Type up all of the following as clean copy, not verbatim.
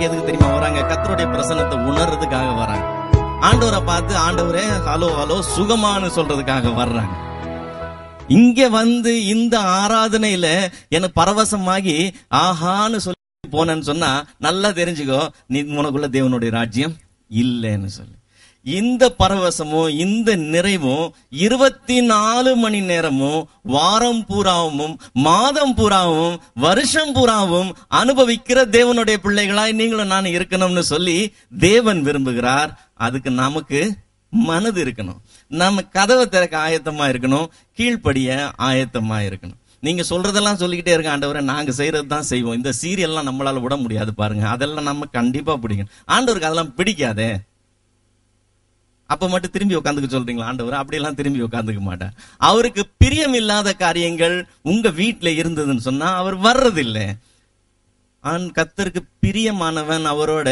எதுக்கு தெரியுமா வராங்க? கர்த்தருடைய பிரசன்னத்தை உணர்றதுக்காக வராங்க. ஆண்டவரை பார்த்து ஆண்டவரே ஹலோ ஹலோ சுகமானு சொல்றதுக்காக வர்றாங்க. இங்க வந்து இந்த ஆராதனையில எனக்கு பரவசமாகி ஆஹான்னு சொல்லி போனேன்னு சொன்னா நல்லா தெரிஞ்சுக்கோ, நீ உனக்குள்ள தேவனுடைய ராஜ்யம் இல்லைன்னு சொல்லி. இந்த பரவசமும் இந்த நிறைவும் 24 மணி நேரமும் வாரம் பூராவும் மாதம் பூராவும் வருஷம் பூராவும் அனுபவிக்கிற தேவனுடைய பிள்ளைகளாய் நீங்களும் நான் இருக்கணும்னு சொல்லி தேவன் விரும்புகிறார். அதுக்கு நமக்கு மனது இருக்கணும், நம்ம கதவை திறக்க ஆயத்தமா இருக்கணும், கீழ்ப்படிய ஆயத்தமா இருக்கணும். நீங்க சொல்றதெல்லாம் சொல்லிக்கிட்டே இருக்க ஆண்டவரை, நாங்க செய்யறது தான் செய்வோம். இந்த சீரியல்லாம் நம்மளால விட முடியாது பாருங்க, அதெல்லாம் நம்ம கண்டிப்பா பிடிக்கும். ஆண்டவருக்கு அதெல்லாம் பிடிக்காதே, அப்ப மட்டும் திரும்பி உட்காந்துக்க சொல்றீங்களா ஆண்டவர்? அப்படியெல்லாம் திரும்பி உட்காந்துக்க மாட்டார். அவருக்கு பிரியம் இல்லாத காரியங்கள் உங்க வீட்டுல இருந்ததுன்னு சொன்னா அவர் வர்றதில்லை. கர்த்தருக்கு பிரியமானவன் அவரோட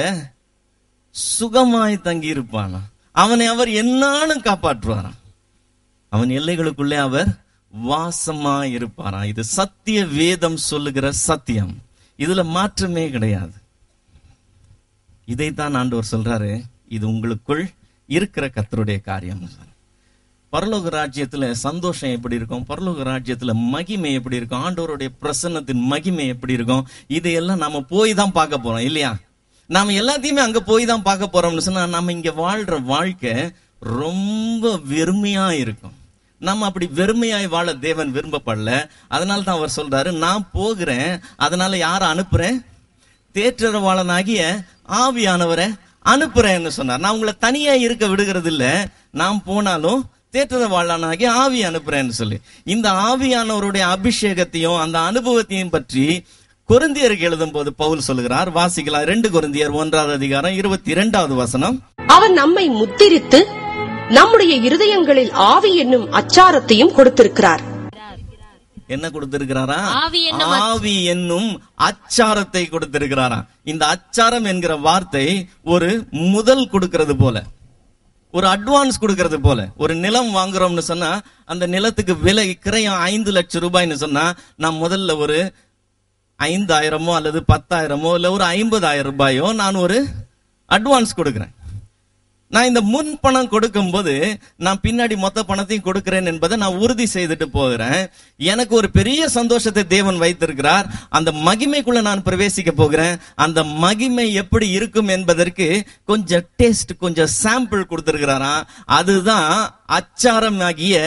சுகமாய் தங்கி இருப்பானா, அவனை அவர் என்னாலும் காப்பாற்றுவாராம், அவன் எல்லைகளுக்குள்ளே அவர் வாசமா இருப்பாராம். இது சத்திய வேதம் சொல்லுகிற சத்தியம், இதுல மாற்றமே கிடையாது. இதைத்தான் ஆண்டவர் சொல்றாரு, இது உங்களுக்குள் இருக்கிற கர்த்தருடைய காரியம். பரலோக ராஜ்யத்துல சந்தோஷம் எப்படி இருக்கும், பரலோக ராஜ்யத்துல மகிமை எப்படி இருக்கும், ஆண்டவருடைய பிரசன்னத்தின் மகிமை எப்படி இருக்கும், இதையெல்லாம் நாம போய் தான் பார்க்க போறோம் இல்லையா? நாம எல்லாத்தையுமே அங்க போய் தான் பார்க்க போறோம்னு சொன்னா நம்ம இங்க வாழ்ற வாழ்க்கை ரொம்ப வெறுமையா இருக்கும். நம்ம அப்படி வெறுமையாய் வாழ தேவன் விரும்பப்படல. அதனால தான் அவர் சொல்றாரு, நான் போகிறேன், அதனால யார அனுப்புறேன்? தேற்றரவாளனாகிய ஆவியானவரை அனுப்புறேன்னு சொன்னார். நான் உங்களை தனியா இருக்க விடுகிறது இல்ல, நான் போனாலும் தேற்றரவாளனாகி ஆவி அனுப்புறேன்னு சொல்லி. இந்த ஆவியானவருடைய அபிஷேகத்தையும் அந்த அனுபவத்தையும் பற்றி கொரிந்தியருக்கு எழுதும் போது பவுல் சொல்லுகிறார். வாசிக்கலாம். 2 கொரிந்தியர் 1வது அதிகாரம் 22வது வசனம். அவன் நம்மை முத்திரித்து நம்முடைய இருதயங்களில் ஆவி என்னும் அச்சாரத்தையும் கொடுத்திருக்கிறார். என்ன கொடுத்திருக்கிறாரா? ஆவி என்னும் அச்சாரத்தை கொடுத்திருக்கிறாரா. இந்த அச்சாரம் என்கிற வார்த்தை ஒரு முதல் கொடுக்கிறது போல, ஒரு அட்வான்ஸ் கொடுக்கிறது போல. ஒரு நிலம் வாங்குறோம்னு சொன்னா அந்த நிலத்துக்கு விலை கிரயம் 5 லட்சம் ரூபாய்னு சொன்னா நான் முதல்ல ஒரு 5,000 அல்லது 10,000 இல்ல ஒரு 50,000 ரூபாயோ நான் ஒரு அட்வான்ஸ் கொடுக்கிறேன். நான் இந்த முன் பணம் கொடுக்கும் போது நான் பின்னாடி மொத்த பணத்தையும் கொடுக்கிறேன் என்பதை நான் உறுதி செய்துட்டு போகிறேன். எனக்கு ஒரு பெரிய சந்தோஷத்தை தேவன் வைத்திருக்கிறார். அந்த மகிமைக்குள்ள நான் பிரவேசிக்க போகிறேன். அந்த மகிமை எப்படி இருக்கும் என்பதற்கு கொஞ்சம் டேஸ்ட், கொஞ்சம் சாம்பிள் கொடுத்திருக்கிறாராம். அதுதான் அச்சாரம் ஆகிய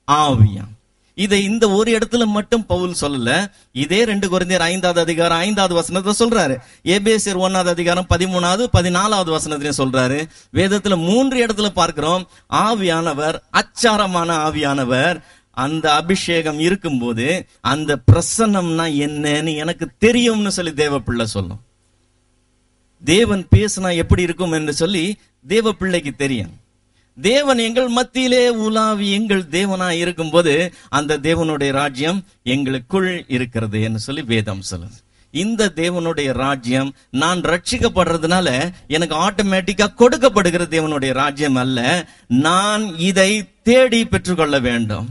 ஆவியாம். இதை இந்த ஒரு இடத்துல மட்டும் பவுல் சொல்லல, இதே 2 கொரிந்தியர் 5வது அதிகாரம் 5வது வசனத்தை சொல்றாரு. எபேசியர் 1வது அதிகாரம் 13வது 14வது வசனத்திலையும் சொல்றாரு. வேதத்துல 3 இடத்துல பார்க்கிறோம் ஆவியானவர், அச்சாரமான ஆவியானவர். அந்த அபிஷேகம் இருக்கும் போது அந்த பிரசன்னம்னா என்னன்னு எனக்கு தெரியும்னு சொல்லி தேவ பிள்ளை சொல்லும். தேவன் பேசினா எப்படி இருக்கும் என்று சொல்லி தேவ பிள்ளைக்கு தெரியும். தேவன் எங்கள் மத்தியிலே உலாவி எங்கள் தேவனாய் இருக்கும் போது அந்த தேவனுடைய ராஜ்யம் எங்களுக்குள் இருக்கிறது என்று சொல்லி வேதம் சொல்லுது. இந்த தேவனுடைய ராஜ்யம் நான் ரட்சிக்கப்படுறதுனால எனக்கு ஆட்டோமேட்டிக்கா கொடுக்கப்படுகிற தேவனுடைய ராஜ்யம் அல்ல, நான் இதை தேடி பெற்றுக்கொள்ள வேண்டும்.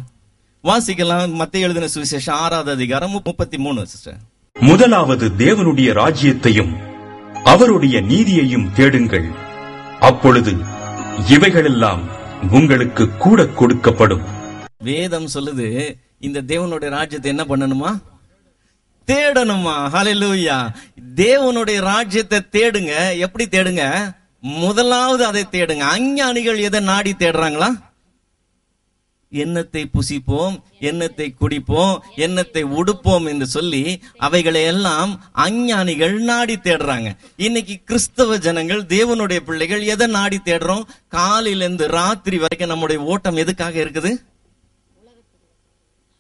வாசிக்கலாம். மத்தேயு எழுதின சுவிசேஷம் 6வது அதிகாரம் 33. முதலாவது தேவனுடைய ராஜ்யத்தையும் அவருடைய நீதியையும் தேடுங்கள், அப்பொழுது இவைகளெல்லாம் உங்களுக்கு கூட கொடுக்கப்படும். வேதம் சொல்லுது இந்த தேவனுடைய ராஜ்யத்தை என்ன பண்ணணுமா? தேடணுமா? ஹல்லேலூயா. தேவனுடைய ராஜ்யத்தை தேடுங்க. எப்படி தேடுங்க? முதலாவது அதை தேடுங்க. அஞ்ஞானிகள் எதை நாடி தேடுறாங்களா? எண்ணத்தை புசிப்போம், எண்ணத்தை குடிப்போம், எண்ணத்தை உடுப்போம் என்று சொல்லி அவைகளை எல்லாம் அஞ்ஞானிகள் நாடி தேடுறாங்க. இன்னைக்கு கிறிஸ்தவ ஜனங்கள், தேவனுடைய பிள்ளைகள் எதை நாடி தேடுறோம்? காலையிலிருந்து ராத்திரி வரைக்கும் நம்முடைய ஓட்டம் எதுக்காக இருக்குது?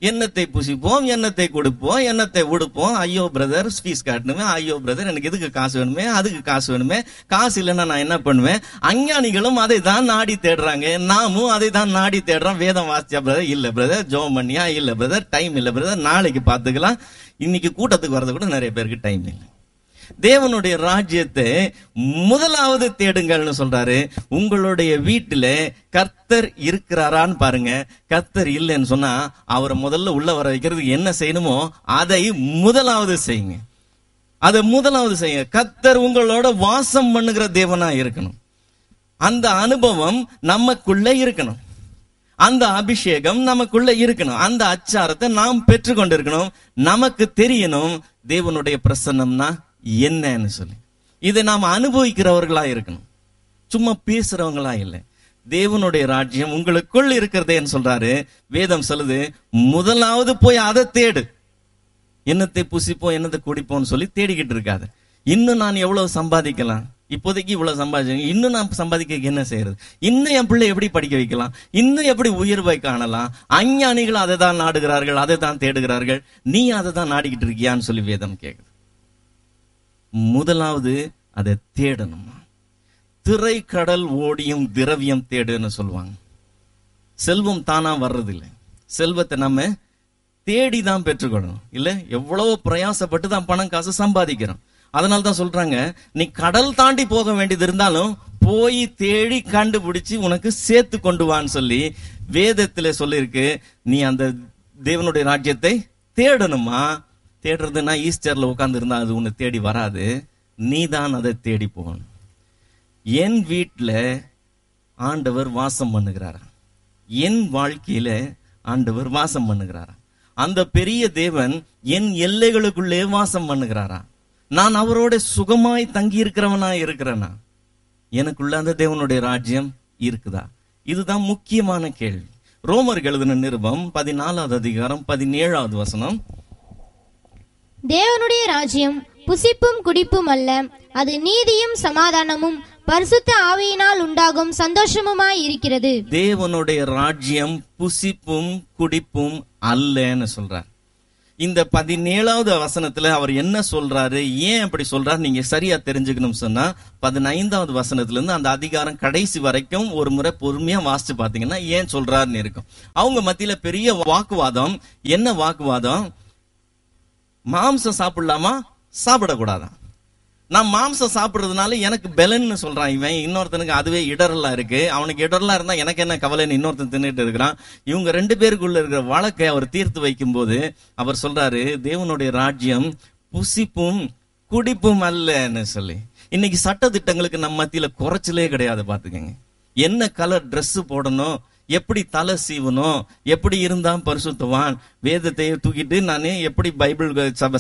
எண்ணத்தை புசிப்போம், எண்ணத்தை கொடுப்போம், எண்ணத்தை உடுப்போம். ஐயோ பிரதர் ஃபீஸ் காட்டணுமே, ஐயோ பிரதர் எனக்கு இதுக்கு காசு வேணுமே, அதுக்கு காசு வேணுமே, காசு இல்லைன்னா நான் என்ன பண்ணுவேன்? அஞ்ஞானிகளும் அதை தான் நாடி தேடுறாங்க, நாமும் அதை தான் நாடி தேடுறோம். வேதம் வாசிச்சா பிரதர்? இல்ல பிரதர். ஜெபம் பண்ணியா? இல்ல பிரதர். டைம் இல்ல பிரதர், நாளைக்கு பார்த்துக்கலாம். இன்னைக்கு கூட்டத்துக்கு வரது கூட நிறைய பேருக்கு டைம் இல்லை. தேவனுடைய ராஜ்யத்தை முதலாவது தேடுங்கள்னு சொல்றாரு. உங்களுடைய வீட்டுல கர்த்தர் இருக்கிறாரான்னு பாருங்க. கர்த்தர் இல்லைன்னு சொன்னா அவரை முதல்ல உள்ள வர வைக்கிறதுக்கு என்ன செய்யணுமோ அதை முதலாவது செய்யுங்க. அதை முதலாவது செய்ய. கர்த்தர் உங்களோட வாசம் பண்ணுகிற தேவனா இருக்கணும். அந்த அனுபவம் நமக்குள்ள இருக்கணும். அந்த அபிஷேகம் நமக்குள்ள இருக்கணும். அந்த அச்சாரத்தை நாம் பெற்றுக்கொண்டிருக்கணும். நமக்கு தெரியணும் தேவனுடைய பிரசன்னம்னா என்னன்னு சொல்லி. இதை நாம் அனுபவிக்கிறவர்களா இருக்கணும், சும்மா பேசுறவங்களா இல்லை. தேவனுடைய ராஜ்யம் உங்களுக்குள் இருக்கிறதேன்னு சொல்றாரு. வேதம் சொல்லுது, முதலாவது போய் அதை தேடு. என்னத்தை புசிப்போம், என்னத்தை குடிப்போம்னு சொல்லி தேடிக்கிட்டு இருக்காது. இன்னும் நான் எவ்வளவு சம்பாதிக்கலாம், இப்போதைக்கு இவ்வளவு சம்பாதிச்சேன், இன்னும் நான் சம்பாதிக்க என்ன செய்யறது, இன்னும் என் பிள்ளை எப்படி படிக்க வைக்கலாம், இன்னும் எப்படி உயர்வை காணலாம். அஞ்ஞானிகள் அதை தான் நாடுகிறார்கள், அதை தான் தேடுகிறார்கள். நீ அதை தான் நாடிக்கிட்டு இருக்கியான்னு சொல்லி வேதம் கேக்குது. முதலாவது அதை தேடணும். திரை கடல் ஓடியும் திரவியம் தேடுன்னு சொல்லுவாங்க. செல்வம் தானா வர்றதில்லை, செல்வத்தை நம்ம தேடிதான் பெற்றுக்கொள்ளணும். இல்ல எவ்வளவு பிரயாசப்பட்டு தான் பணம் காசு சம்பாதிக்கிறோம். அதனால தான் சொல்றாங்க, நீ கடல் தாண்டி போக வேண்டியது இருந்தாலும் போய் தேடி கண்டுபிடிச்சு உனக்கு சேர்த்து கொண்டு வான்னு சொல்லி வேதத்துல சொல்லிருக்கு. நீ அந்த தேவனுடைய ராஜ்யத்தை தேடணுமா? தேடுறதுன்னா ஈஸ்டர்ல உட்கார்ந்து இருந்தா அது உன்னை தேடி வராது, நீ தான் அதை தேடி போகணும். என் வீட்டுல ஆண்டவர் வாசம் பண்ணுகிறாரா, என் வாழ்க்கையில ஆண்டவர் வாசம் பண்ணுகிறாரா, அந்த பெரிய தேவன் என் எல்லைகளுக்குள்ளே வாசம் பண்ணுகிறாரா, நான் அவரோட சுகமாய் தங்கி இருக்கிறவனா இருக்கிறேனா, எனக்குள்ள அந்த தேவனுடைய ராஜ்யம் இருக்குதா? இதுதான் முக்கியமான கேள்வி. ரோமருக்கு எழுதின நிருபம் 14வது அதிகாரம் 17வது வசனம். தேவனுடைய ராஜ்யம் புசிப்பும் குடிப்பும் அல்ல, அது நீதியும் சமாதானமும் பரிசுத்த ஆவியினால் உண்டாகும் சந்தோஷமுமாய் இருக்கிறது. தேவனுடைய ராஜ்யம் புசிப்பும் குடிப்பும் அல்லன்னு சொல்றார். இந்த 17வது வசனத்துல அவர் என்ன சொல்றாரு, ஏன் அப்படி சொல்றாரு நீங்க சரியா தெரிஞ்சுக்கணும் சொன்னா 15வது வசனத்துல இருந்து அந்த அதிகாரம் கடைசி வரைக்கும் ஒரு முறை பொறுமையா வாசிச்சு பாத்தீங்கன்னா ஏன் சொல்றாருன்னு இருக்கும். அவங்க மத்தியில பெரிய வாக்குவாதம். என்ன வாக்குவாதம்? மாம்சம் சாப்பிடலாமா சாப்பிடக்கூடாதா? நான் மாம்சம் சாப்பிடுறதுனால எனக்கு பெலன்னு சொல்றான் இவன், இன்னொருத்தனுக்கு அதுவே இடரெல்லாம் இருக்கு, அவனுக்கு இடரெல்லாம் இருந்தா எனக்கு என்ன கவலைன்னு இன்னொருத்தன் தின்னுட்டு இருக்கிறான். இவங்க 2 பேருக்குள்ள இருக்கிற வழக்கை அவர் தீர்த்து வைக்கும் போது அவர் சொல்றாரு, தேவனுடைய ராஜ்யம் புசிப்பும் குடிப்பும் அல்லன்னு சொல்லி. இன்னைக்கு சட்ட திட்டங்களுக்கு நம்ம மத்தியில குறைச்சலே கிடையாது. பாத்துக்கங்க, என்ன கலர் ட்ரெஸ் போடணும், எப்படி தலை சீவணும், எப்படி இருந்தா பரிசுத்தவான், வேதத்தை தூக்கிட்டு நானே எப்படி பைபிள்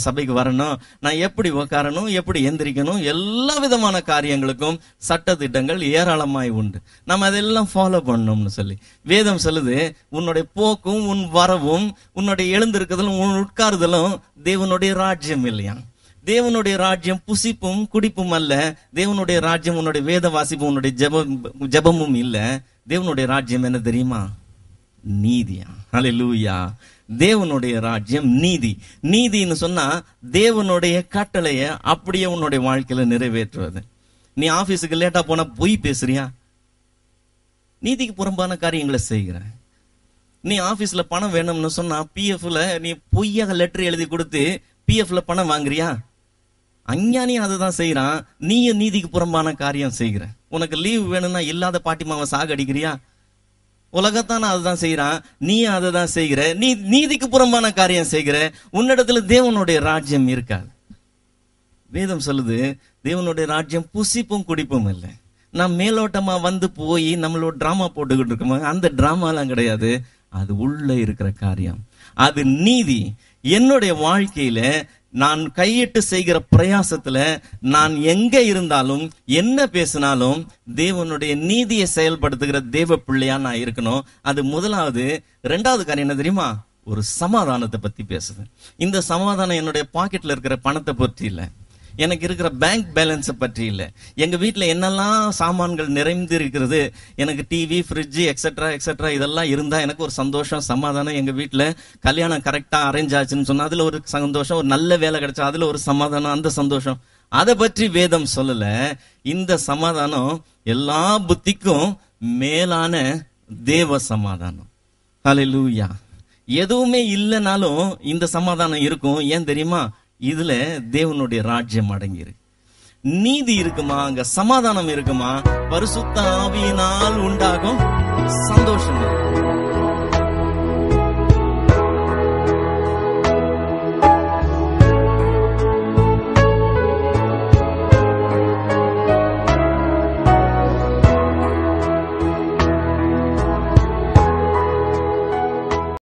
சபைக்கு வரணும், நான் எப்படி உட்காரணும், எப்படி எந்திரிக்கணும், எல்லா விதமான காரியங்களுக்கும் சட்ட திட்டங்கள் ஏராளமாய் உண்டு. நம்ம அதெல்லாம் ஃபாலோ பண்ணணும்னு சொல்லி வேதம் சொல்லுது. உன்னுடைய போக்கும் உன் வரவும் உன்னுடைய எழுந்திருக்கிறதும் உன் உட்காருதலும் தேவனுடைய ராஜ்யம் இல்லையா? தேவனுடைய ராஜ்யம் புசிப்பும் குடிப்பும் அல்ல. தேவனுடைய ராஜ்யம் உன்னுடைய வேத வாசிப்பும் உன்னுடைய ஜெபமும் இல்ல. தேவனுடைய ராஜ்யம் என்ன தெரியுமா? நீதியா. ஹல்லேலூயா. தேவனுடைய ராஜ்யம் நீதி. நீதின்னு சொன்னா தேவனுடைய கட்டளைய அப்படியே உன்னுடைய வாழ்க்கையில நிறைவேற்றுவது. நீ ஆபீஸுக்கு லேட்டா போனா பொய் பேசுறியா? நீதிக்கு புறம்பான காரியங்களை செய்கிற. நீ ஆபீஸ்ல பணம் வேணும்னு சொன்னா பிஎஃப்ல நீ பொய்யாக லெட்டர் எழுதி கொடுத்து பிஎஃப்ல பணம் வாங்குறியா? அஞ்ஞானியும் அதுதான் செய்யறான். நீய நீதிக்கு புறம்பான காரியம் செய்கிற. உனக்கு லீவ் வேணும்னா இல்லாத பாட்டிமாவை சாகடிக்கிறியா? உலகத்தான அதுதான் செய்யறான், நீ அதை தான் செய்கிற. நீ நீதிக்கு புறம்பான காரியம் செய்கிற. உன்னிடத்துல தேவனுடைய ராஜ்யம் இருக்காது. வேதம் சொல்லுது, தேவனுடைய ராஜ்யம் புசிப்பும் குடிப்பும் இல்லை. நான் மேலோட்டமா வந்து போய் நம்மளோட டிராமா போட்டுக்கிட்டு இருக்கோம், அந்த டிராமாலாம் கிடையாது. அது உள்ள இருக்கிற காரியம், அது நீதி. என்னுடைய வாழ்க்கையில நான் கையிட்டு செய்கிற பிரயாசத்துல நான் எங்க இருந்தாலும் என்ன பேசினாலும் தேவனுடைய நீதியை செயல்படுத்துகிற தேவ பிள்ளையா நான் இருக்கணும். அது முதலாவது. 2வது காரியம் என்ன தெரியுமா? ஒரு சமாதானத்தை பத்தி பேசுது. இந்த சமாதானம் என்னுடைய பாக்கெட்ல இருக்கிற பணத்தை பற்றி இல்ல, எனக்கு இருக்கிற பேங்க் பேலன்ஸை பற்றி இல்லை, எங்க வீட்டுல என்னெல்லாம் சாமான்கள் நிறைந்து இருக்கிறது, எனக்கு டிவி, ஃப்ரிட்ஜ் எக்ஸெட்ரா எக்ஸெட்ரா இதெல்லாம் இருந்தா எனக்கு ஒரு சந்தோஷம், சமாதானம். எங்க வீட்டுல கல்யாணம் கரெக்டா அரேஞ்ச் ஆச்சுன்னு சொன்னா அதுல ஒரு சந்தோஷம், ஒரு நல்ல வேலை கிடைச்சா அதுல ஒரு சமாதானம், அந்த சந்தோஷம். அதை பற்றி வேதம் சொல்லல. இந்த சமாதானம் எல்லா புத்திக்கும் மேலான தேவ சமாதானம். ஹல்லேலூயா. எதுவுமே இல்லைனாலும் இந்த சமாதானம் இருக்கும். ஏன் தெரியுமா? இதுல தேவனுடைய ராஜ்யம் அடங்கியிருக்கு. நீதி இருக்குமா, அங்க சமாதானம் இருக்குமா, பரிசுத்த ஆவியினால் உண்டாகும் சந்தோஷம் இருக்கு.